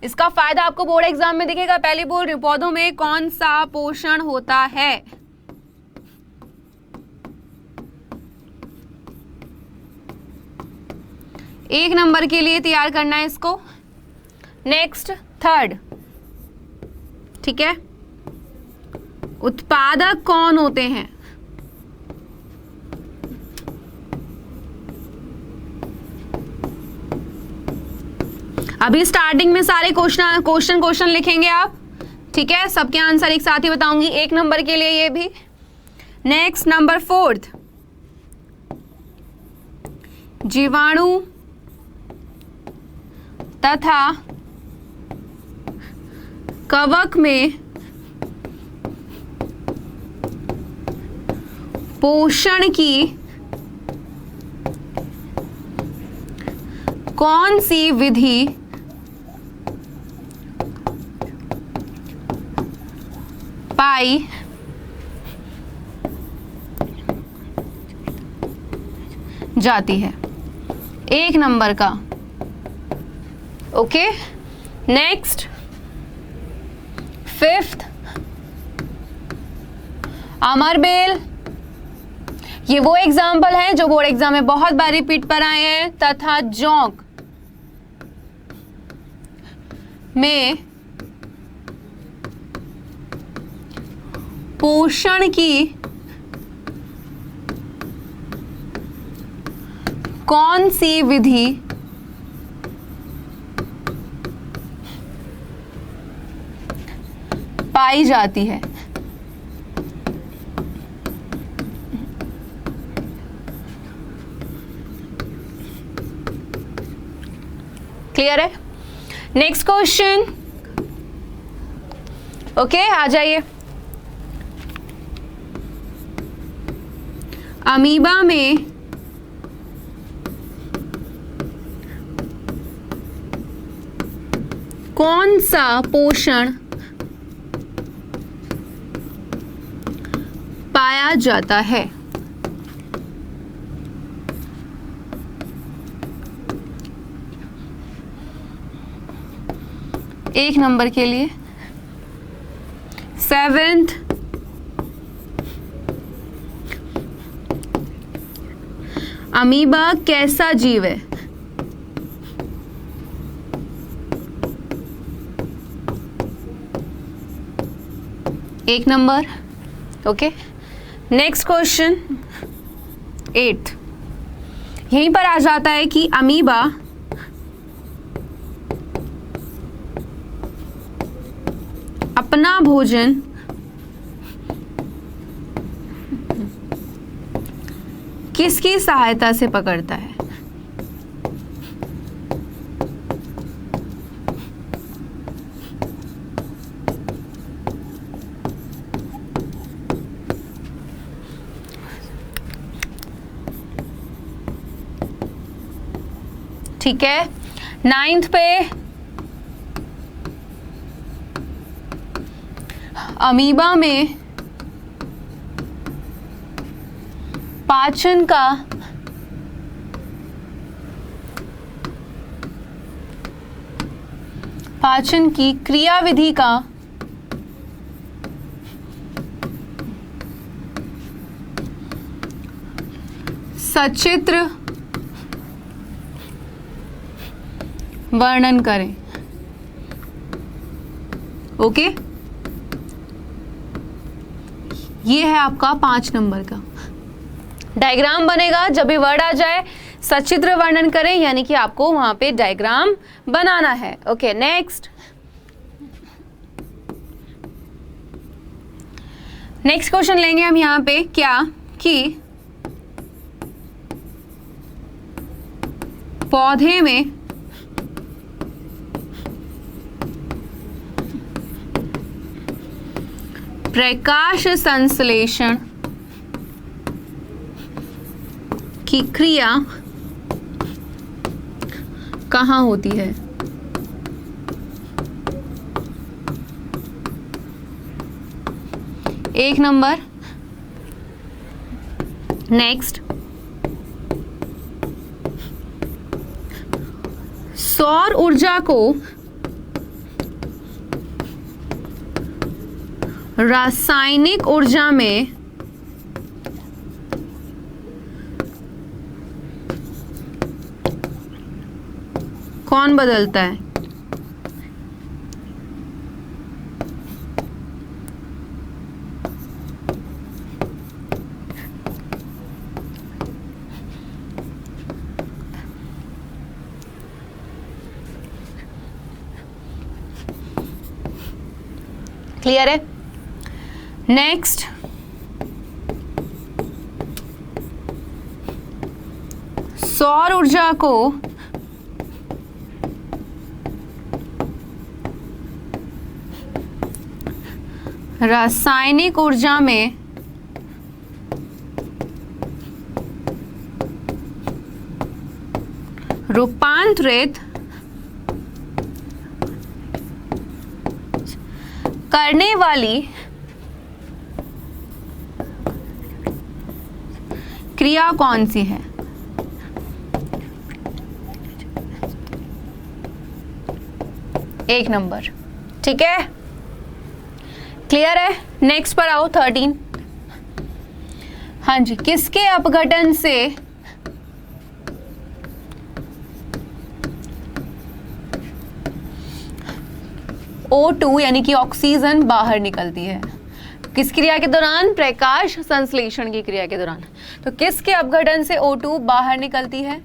इसका फायदा आपको बोर्ड एग्जाम में दिखेगा। पहले बोल रही हूं, पौधों में कौन सा पोषण होता है? एक नंबर के लिए तैयार करना है इसको। नेक्स्ट, थर्ड, ठीक है। उत्पादक कौन होते हैं? अभी स्टार्टिंग में सारे क्वेश्चन लिखेंगे आप, ठीक है। सबके आंसर एक साथ ही बताऊंगी, 1 नंबर के लिए ये भी। नेक्स्ट, नंबर 4, जीवाणु तथा कवक में पोषण की कौन सी विधि पाई जाती है? 1 नंबर का, ओके। Next, 5th, अमरबेल। ये वो एग्जाम्पल है जो बोर्ड एग्जाम में बहुत बार रिपीट पर आए हैं। तथा जौंक में पोषण की कौन सी विधि पाई जाती है? क्लियर है? नेक्स्ट क्वेश्चन, ओके, आ जाइए। अमीबा में कौन सा पोषण पाया जाता है? एक नंबर के लिए 7th, अमीबा कैसा जीव है? एक number, okay. Next question 8th, यहीं पर आ जाता है कि अमीबा अपना भोजन किसकी सहायता से पकड़ता है? ठीक है, 9th पे अमीबा में पाचन का पाचन की क्रियाविधि का सचित्र वर्णन करें। ओके, ये है आपका 5 नंबर का डायग्राम बनेगा। जब भी वर्ड आ जाए सचित्र वर्णन करें, यानी कि आपको वहां पे डायग्राम बनाना है। ओके, नेक्स्ट क्वेश्चन लेंगे हम यहाँ पे, क्या कि पौधे में प्रकाश संश्लेषण की क्रिया कहाँ होती है? एक नंबर। नेक्स्ट, सौर ऊर्जा को रासायनिक ऊर्जा में कौन बदलता है? क्लियर है? नेक्स्ट, सौर ऊर्जा को रासायनिक ऊर्जा में रूपांतरित करने वाली क्रिया कौन सी है? एक नंबर। ठीक है, क्लियर है? नेक्स्ट पर आओ 13। हाँ जी, किसके अपघटन से O2 यानी कि ऑक्सीजन बाहर निकलती है? किस क्रिया के दौरान? प्रकाश संश्लेषण की क्रिया के दौरान। तो किसके अपघटन से O2 बाहर निकलती है?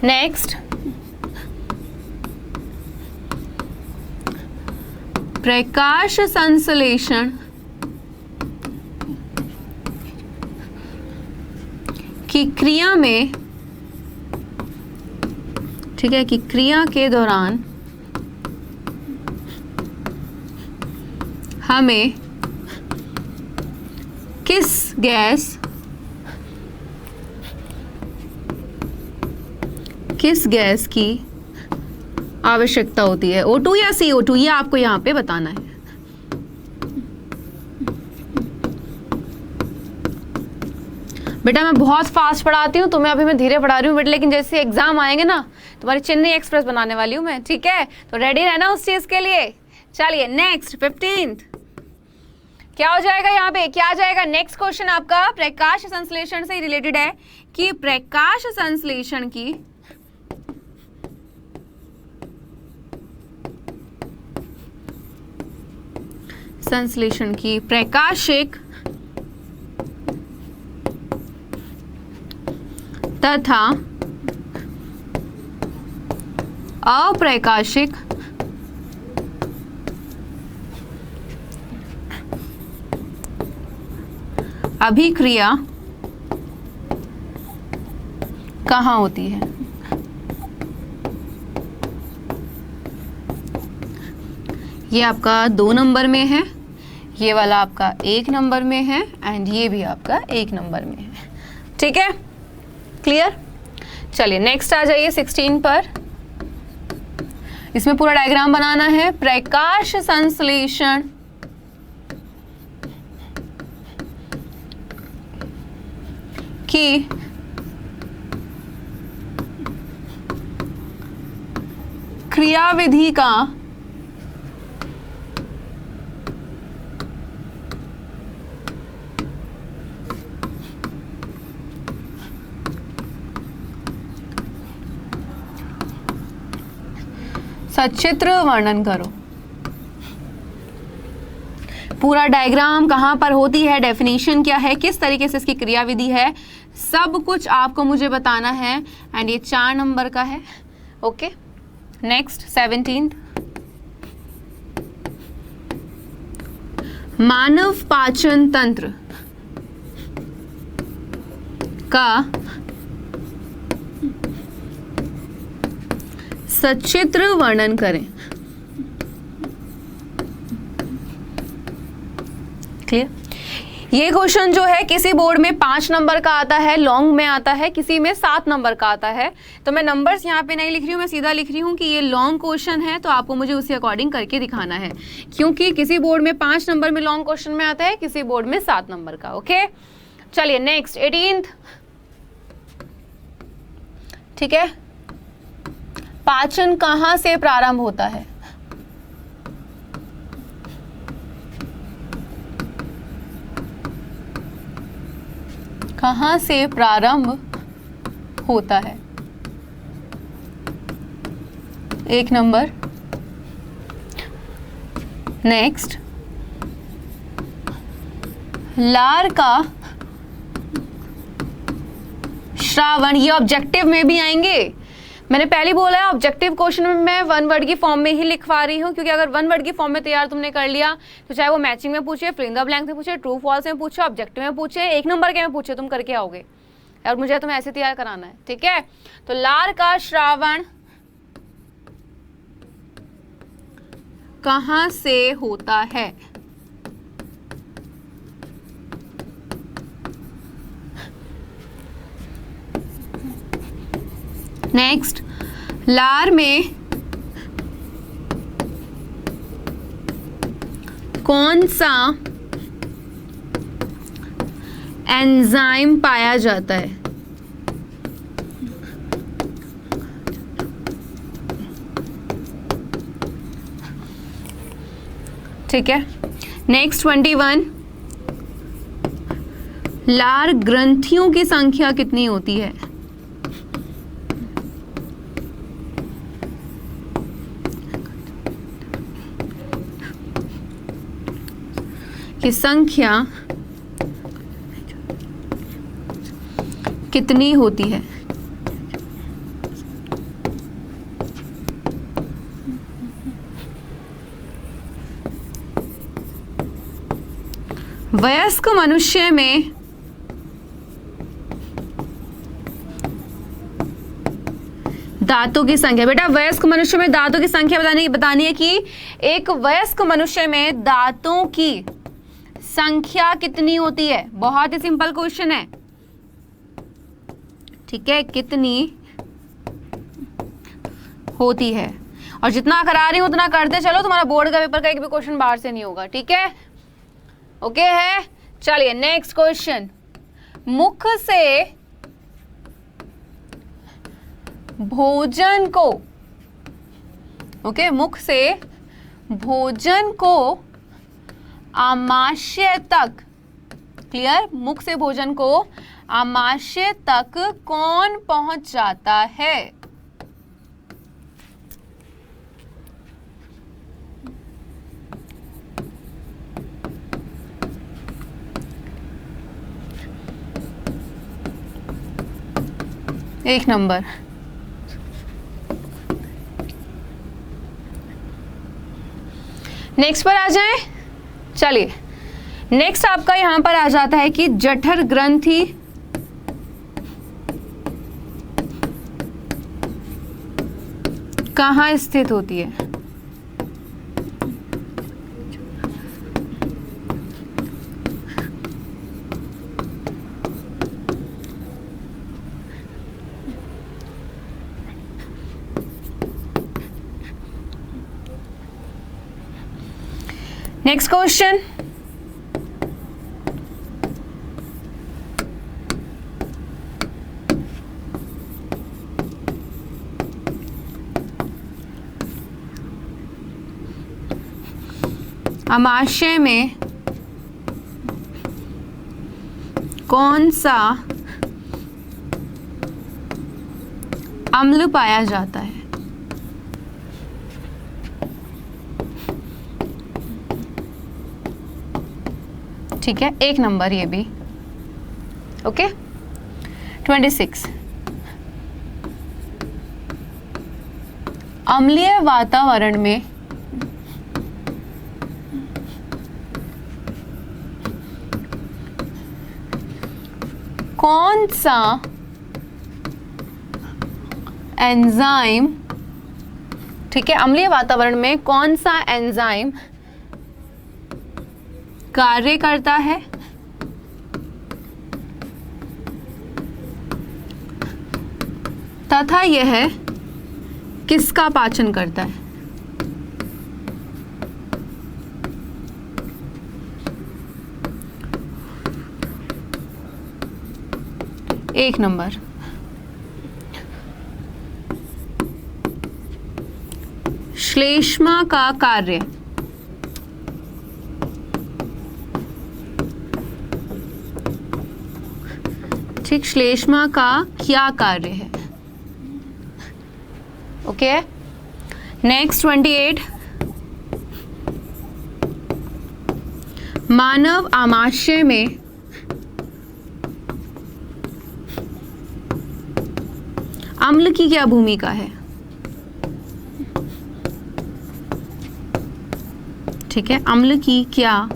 नेक्स्ट, प्रकाश संश्लेषण कि क्रिया में, ठीक है, कि क्रिया के दौरान हमें किस गैस की आवश्यकता होती है, O2 या CO2, ये आपको यहाँ पे बताना है। बेटा मैं बहुत फास्ट पढ़ाती हूँ, तुम्हें अभी मैं धीरे पढ़ा रही हूँ बेटा, लेकिन जैसे एग्जाम आएंगे ना तुम्हारी चेन्नई एक्सप्रेस बनाने वाली हूँ मैं, ठीक है, तो रेडी रहना उस चीज के लिए। चलिए नेक्स्ट 15th क्या हो जाएगा यहाँ पे, क्या आ जाएगा नेक्स्ट क्वेश्चन आपका, प्रकाश संश्लेषण से रिलेटेड है कि प्रकाश संश्लेषण की प्रकाशिक तथा अप्रकाशिक अभिक्रिया कहाँ होती है। ये आपका 2 नंबर में है, ये वाला आपका 1 नंबर में है, एंड ये भी आपका 1 नंबर में है, ठीक है, क्लियर। चलिए नेक्स्ट आ जाइए 16 पर। इसमें पूरा डायग्राम बनाना है। प्रकाश संश्लेषण की क्रियाविधि का सचित्र वर्णन करो। पूरा डायग्राम कहाँ पर होती है, डेफिनेशन क्या है, किस तरीके से इसकी क्रियाविधि है, सब कुछ आपको मुझे बताना है, एंड ये 4 नंबर का है। ओके नेक्स्ट 17th, मानव पाचन तंत्र का सचित्र वर्णन करें। क्लियर। ये क्वेश्चन जो है किसी बोर्ड में 5 नंबर का आता है, लॉन्ग में आता है, किसी में 7 नंबर का आता है। तो मैं नंबर्स यहाँ पे नहीं लिख रही हूँ, मैं सीधा लिख रही हूँ कि ये लॉन्ग क्वेश्चन है, तो आपको मुझे उसी अकॉर्डिंग करके दिखाना है, क्योंकि किसी बोर्ड में 5 नंबर में लॉन्ग क्वेश्चन में आता है, किसी बोर्ड में 7 नंबर का। ओके चलिए नेक्स्ट 18th, ठीक है, पाचन कहाँ से प्रारंभ होता है। कहाँ से प्रारंभ होता है, 1 नंबर। नेक्स्ट, लार का श्रावण, ये ऑब्जेक्टिव में भी आएंगे। मैंने पहले बोला है ऑब्जेक्टिव क्वेश्चन में मैं 1 वर्ड की फॉर्म में ही लिखवा रही हूँ, क्योंकि अगर 1 वर्ड की फॉर्म में तैयार तुमने कर लिया तो चाहे वो मैचिंग में पूछे, फिल इन द ब्लैंक में पूछे, ट्रू फॉल्स में पूछे, ऑब्जेक्टिव में पूछे, 1 नंबर के में पूछे, तुम करके आओगे, और मुझे तुम्हें ऐसे तैयार कराना है, ठीक है। तो लार का श्रावण कहाँ से होता है। नेक्स्ट, लार में कौन सा एंजाइम पाया जाता है। ठीक है। नेक्स्ट 21, लार ग्रंथियों की संख्या कितनी होती है। की संख्या कितनी होती है। वयस्क मनुष्य में दांतों की संख्या। बेटा वयस्क मनुष्य में दांतों की संख्या बतानी है कि एक वयस्क मनुष्य में दांतों की संख्या कितनी होती है। बहुत ही सिंपल क्वेश्चन है, ठीक है, कितनी होती है। और जितना करा रही हूं उतना करते चलो, तुम्हारा बोर्ड का पेपर का एक भी क्वेश्चन बाहर से नहीं होगा, ठीक है, ओके है। चलिए नेक्स्ट क्वेश्चन, मुख से भोजन को, ओके, मुख से भोजन को आमाशय तक, क्लियर, मुख से भोजन को आमाशय तक कौन पहुंच जाता है। एक नंबर, नेक्स्ट पर आ जाए। चलिए नेक्स्ट आपका यहां पर आ जाता है कि जठर ग्रंथि कहां स्थित होती है। नेक्स्ट क्वेश्चन, आमाशय में कौन सा अम्ल पाया जाता है। ठीक है, एक नंबर ये भी, ओके। 26, अम्लीय वातावरण में कौन सा एंजाइम, ठीक है, अम्लीय वातावरण में कौन सा एंजाइम कार्य करता है तथा यह किसका पाचन करता है। एक नंबर, श्लेष्मा का कार्य, ठीक, श्लेष्मा का क्या कार्य है, ओके। नेक्स्ट 28, मानव आमाशय में अम्ल की क्या भूमिका है। ठीक है, अम्ल की क्या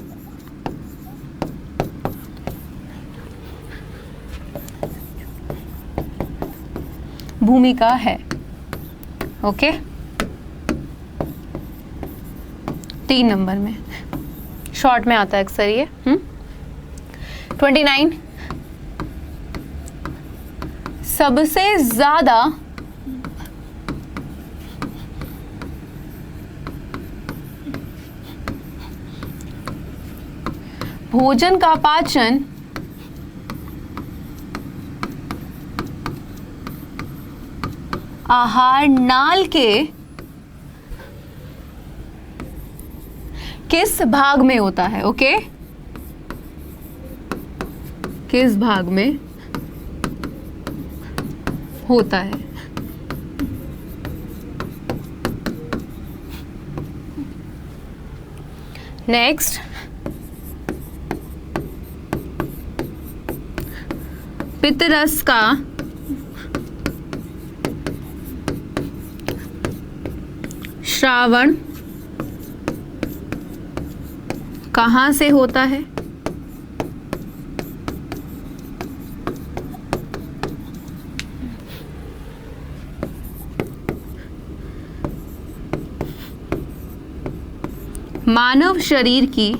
भूमिका है, ओके। 3 नंबर में शॉर्ट में आता है अक्सर ये। 29, सबसे ज्यादा भोजन का पाचन आहार नाल के किस भाग में होता है, ओके, किस भाग में होता है। नेक्स्ट, पित्तरस का श्रावण कहां से होता है। मानव शरीर की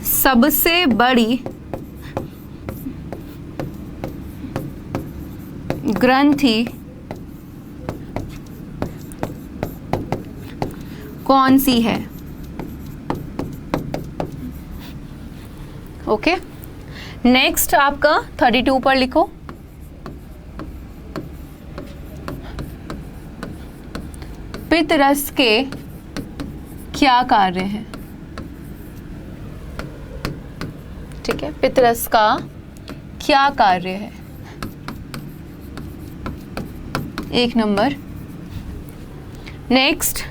सबसे बड़ी ग्रंथि कौन सी है? ओके, नेक्स्ट आपका 32 पर लिखो। पित्तरस के क्या कार्य हैं? ठीक है, पित्तरस का क्या कार्य है? 1 नंबर। नेक्स्ट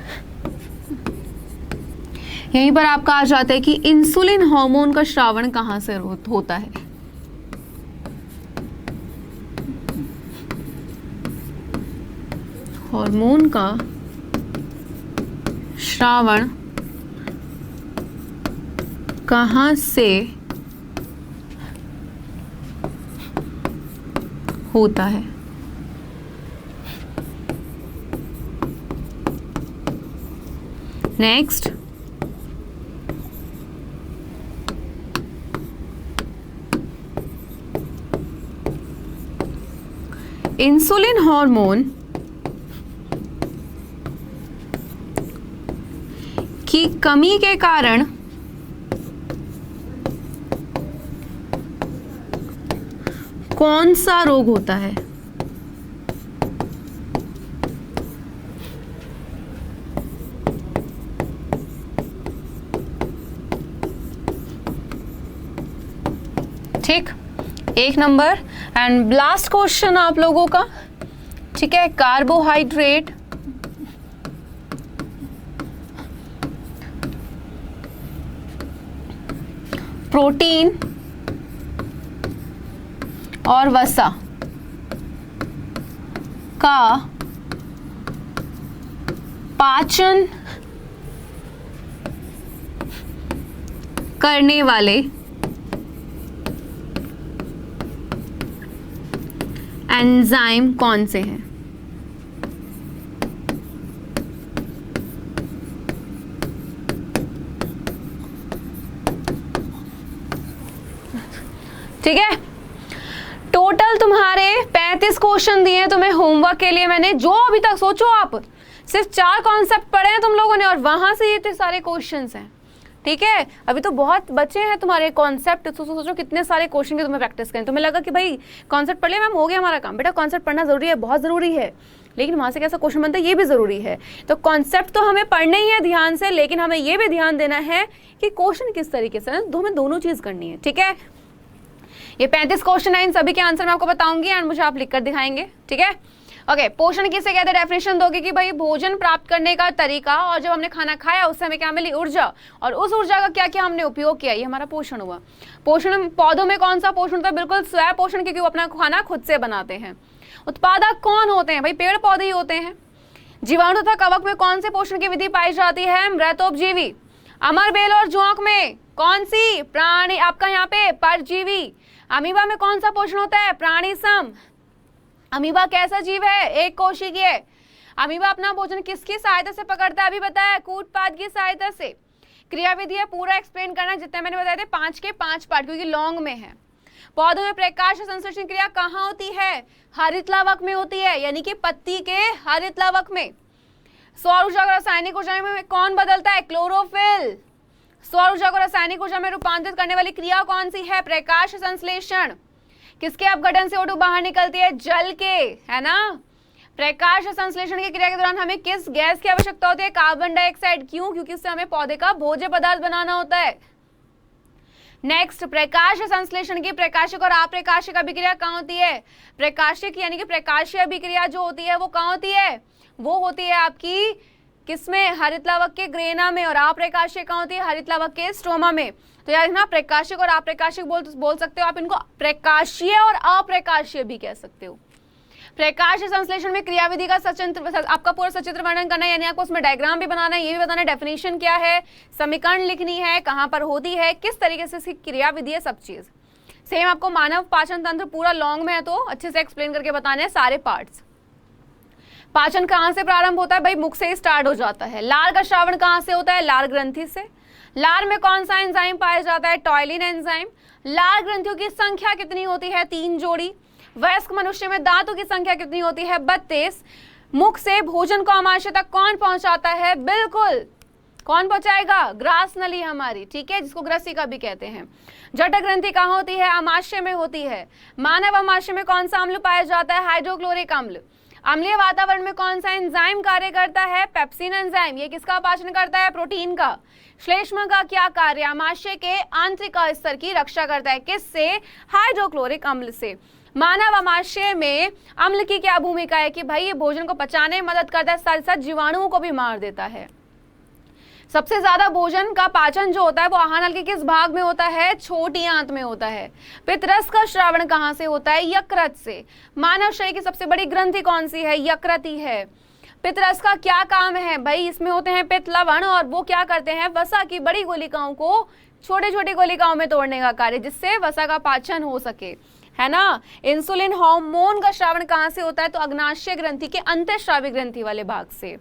यहीं पर आपका आ जाता है कि इंसुलिन हार्मोन का श्रावण कहां से होता है? हार्मोन का श्रावण कहां से होता है? नेक्स्ट इंसुलिन हार्मोन की कमी के कारण कौन सा रोग होता है? ठीक, 1 नंबर। एंड लास्ट क्वेश्चन आप लोगों का, ठीक है, कार्बोहाइड्रेट प्रोटीन और वसा का पाचन करने वाले एंजाइम कौन से हैं? ठीक है, टोटल तुम्हारे 35 क्वेश्चन दिए हैं तुम्हें होमवर्क के लिए मैंने। जो अभी तक सोचो आप सिर्फ 4 कॉन्सेप्ट पढ़े हैं तुम लोगों ने और वहां से ये इतने सारे क्वेश्चंस हैं। ठीक है, अभी तो बहुत बचे हैं तुम्हारे कॉन्सेप्ट। सोचो कितने सारे क्वेश्चन की तुम्हें प्रैक्टिस करें। तुम्हें लगा कि भाई कॉन्सेप्ट पढ़ लिया मैम, हो गया हमारा काम। बेटा कॉन्सेप्ट पढ़ना जरूरी है, बहुत जरूरी है, लेकिन वहां से कैसा क्वेश्चन बनता है ये भी जरूरी है। तो कॉन्सेप्ट तो हमें पढ़ने ही है ध्यान से, लेकिन हमें ये भी ध्यान देना है कि क्वेश्चन किस तरीके से, हमें दोनों चीज करनी है। ठीक है, ये 35 क्वेश्चन है, इन सभी के आंसर मैं आपको बताऊंगी एंड मुझे आप लिखकर दिखाएंगे। ठीक है, ओके, पोषण किसे कहते हैं? डेफिनेशन दोगे कि भाई भोजन प्राप्त करने का तरीका, और जब हमने खाना खाया उससे हमें क्या मिली? ऊर्जा, और उस ऊर्जा का क्या क्या हमने उपयोग किया, ये हमारा पोषण हुआ। पोषण पौधों में कौन सा पोषण होता है? बिल्कुल स्वयं पोषण, क्योंकि वो अपना खाना खुद से बनाते हैं। उत्पादक कौन होते हैं? भाई पेड़ पौधे ही होते हैं। जीवाणु तथा कवक में कौन से पोषण की विधि पाई जाती है? मृतोपजीवी। अमर बेल और जोंक में कौन सी प्राणी? आपका यहाँ पे परजीवी। अमीबा में कौन सा पोषण होता है? प्राणी सम। अमीबा कैसा जीव है? एक कोशिकीय। अमीबा अपना भोजन किसकी सहायता से पकड़ता है? अभी बताया, कूटपाद की सहायता से। क्रियाविधि है, पूरा एक्सप्लेन करना, जितने मैंने बताए थे 5 के 5 पार्ट, क्योंकि लॉन्ग में है। पौधों में प्रकाश संश्लेषण क्रिया कहाँ होती है? हरित लावक में होती है, यानी कि पत्ती के हरित लावक में। सौर ऊर्जा को रासायनिक ऊर्जा में कौन बदलता है? क्लोरोफिल। सौर ऊर्जा को रासायनिक ऊर्जा में रूपांतरित करने वाली क्रिया कौन सी है? प्रकाश संश्लेषण। किसके अपघटन से O2 बाहर निकलती है? जल के, है ना। प्रकाश संश्लेषण की क्रिया के दौरान हमें किस गैस की आवश्यकता होती है? Carbon dioxide. क्यों? क्योंकि उससे हमें पौधे का भोज्य पदार्थ बनाना होता है। नेक्स्ट, प्रकाश संश्लेषण की प्रकाशिक और अप्रकाशिक अभिक्रिया कहाँ होती है? प्रकाशिक यानी कि प्रकाशीय अभिक्रिया जो होती है वो कहाँ होती है? वो होती है आपकी किसमें? हरित लावक के ग्रेना में। और अप्रकाशीय कहाँ होती है? हरित लावक के स्ट्रोमा में। तो यार ना, प्रकाशिक और अप्रकाशिक बोल सकते हो आप इनको। प्रकाशीय और अप्रकाशीय भी कह सकते हो। प्रकाश संश्लेषण में क्रियाविधि का आपका पूरा सचित्र वर्णन करना है, यानी आपको उसमें डायग्राम भी बनाना है, ये भी बताना है डेफिनेशन क्या है, समीकरण लिखनी है, कहाँ पर होती है, किस तरीके से इसकी क्रियाविधि है, सब चीज सेम। आपको मानव पाचन तंत्र पूरा लॉन्ग में है तो अच्छे से एक्सप्लेन करके बताने हैं सारे पार्ट्स। पाचन कहाँ से प्रारंभ होता है भाई? मुख से ही स्टार्ट हो जाता है। लार का श्रावण कहाँ से होता है? लार ग्रंथि से। लार में कौन सा एंजाइम पाया जाता है? टॉयलिन एंजाइम। लार ग्रंथियों की संख्या कितनी होती है? 3 जोड़ी। वयस्क मनुष्य में दांतों की संख्या कितनी होती है? 32। मुख से भोजन को आमाशय तक कौन पहुंचाता है? बिल्कुल कौन पहुंचाएगा? ग्रास नली हमारी, ठीक है, जिसको ग्रसिका भी कहते हैं। जठर ग्रंथि कहाँ होती है? आमाशय में होती है। मानव आमाशय में कौन सा अम्ल पाया जाता है? हाइड्रोक्लोरिक अम्ल। अम्लीय वातावरण में कौन सा एंजाइम कार्य करता है? Pepsin enzyme. ये किसका पाचन करता है? प्रोटीन का। श्लेष्मा का क्या कार्य? आमाशय के आंतरिक स्तर की रक्षा करता है। किससे? हाइड्रोक्लोरिक अम्ल से। मानव आमाशय में अम्ल की क्या भूमिका है? कि भाई ये भोजन को पचाने में मदद करता है, साथ साथ जीवाणुओं को भी मार देता है। सबसे ज्यादा भोजन का पाचन जो होता है वो आहारनल के किस भाग में होता है? छोटी आंत में होता है। पित्तरस का श्रावण कहाँ से होता है? यकृत से। मानव शरीर की सबसे बड़ी ग्रंथि कौन सी है? यकृत ही है। पित्तरस का क्या काम है भाई? इसमें होते हैं पित्त लवण और वो क्या करते हैं? वसा की बड़ी गोलिकाओं को छोटे छोटे गोलिकाओं में तोड़ने का कार्य, जिससे वसा का पाचन हो सके, है ना। इंसुलिन हार्मोन का श्रावण कहाँ से होता है? तो अग्नाशय ग्रंथि के अंतःस्रावी ग्रंथि वाले भाग से।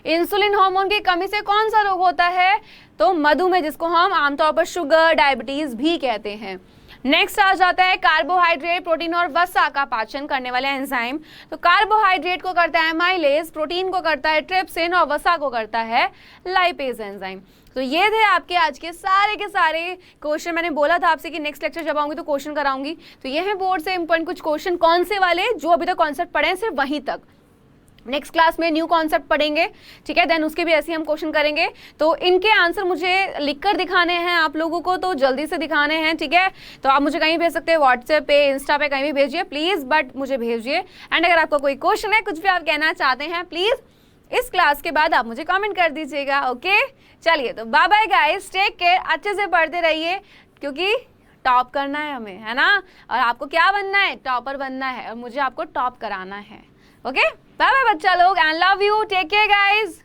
इंसुलिन हार्मोन की कमी से कौन सा रोग होता है? तो मधुमेह, जिसको हम आमतौर पर शुगर डायबिटीज भी कहते हैं। नेक्स्ट आ जाता है कार्बोहाइड्रेट, प्रोटीन और वसा का पाचन करने वाले एंजाइम। तो कार्बोहाइड्रेट को करता है एमाइलेज, प्रोटीन को करता है ट्रिप्सिन और वसा को करता है लाइपेज एंजाइम। तो ये थे आपके आज के सारे क्वेश्चन। मैंने बोला था आपसे कि नेक्स्ट लेक्चर जब आऊंगी तो क्वेश्चन कराऊंगी। तो ये है बोर्ड से इंपॉर्टेंट कुछ क्वेश्चन। कौन से वाले? जो अभी तक कॉन्सेप्ट पढ़े हैं सिर्फ वहीं तक। नेक्स्ट क्लास में न्यू कॉन्सेप्ट पढ़ेंगे, ठीक है, देन उसके भी ऐसे हम क्वेश्चन करेंगे। तो इनके आंसर मुझे लिखकर दिखाने हैं आप लोगों को, तो जल्दी से दिखाने हैं, ठीक है। तो आप मुझे कहीं भेज सकते हैं, व्हाट्सएप पे, इंस्टा पे, कहीं भी भेजिए प्लीज, बट मुझे भेजिए। एंड अगर आपका कोई क्वेश्चन है, कुछ भी आप कहना चाहते हैं, प्लीज इस क्लास के बाद आप मुझे कमेंट कर दीजिएगा। ओके, चलिए तो bye bye guys, take care, अच्छे से पढ़ते रहिए, क्योंकि टॉप करना है हमें, है ना। और आपको क्या बनना है? टॉपर बनना है, और मुझे आपको टॉप कराना है। ओके, बाय बाय बच्चा लोग, and love you, take care guys.